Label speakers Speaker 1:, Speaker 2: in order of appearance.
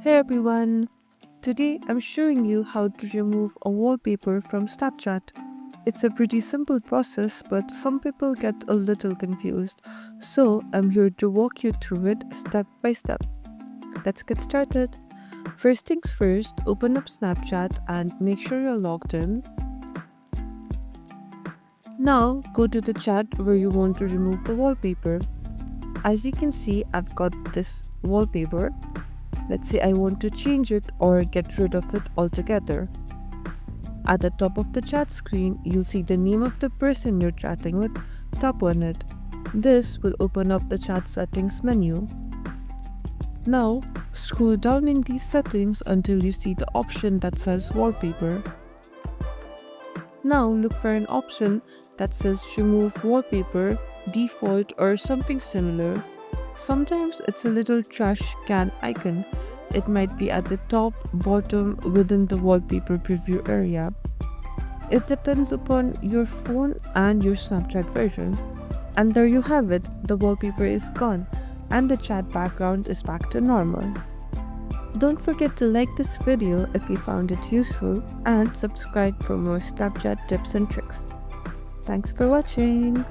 Speaker 1: Hey everyone! Today I'm showing you how to remove a wallpaper from Snapchat. It's a pretty simple process, but some people get a little confused. So I'm here to walk you through it step by step. Let's get started. First things first, open up Snapchat and make sure you're logged in. Now go to the chat where you want to remove the wallpaper. As you can see, I've got this wallpaper. Let's say I want to change it or get rid of it altogether. At the top of the chat screen, you'll see the name of the person you're chatting with. Tap on it. This will open up the chat settings menu. Now, scroll down in these settings until you see the option that says wallpaper. Now look for an option that says remove wallpaper, default or something similar. Sometimes it's a little trash can icon. It might be at the top, bottom, within the wallpaper preview area. It depends upon your phone and your Snapchat version. And there you have it, the wallpaper is gone and the chat background is back to normal. Don't forget to like this video if you found it useful and subscribe for more Snapchat tips and tricks. Thanks for watching!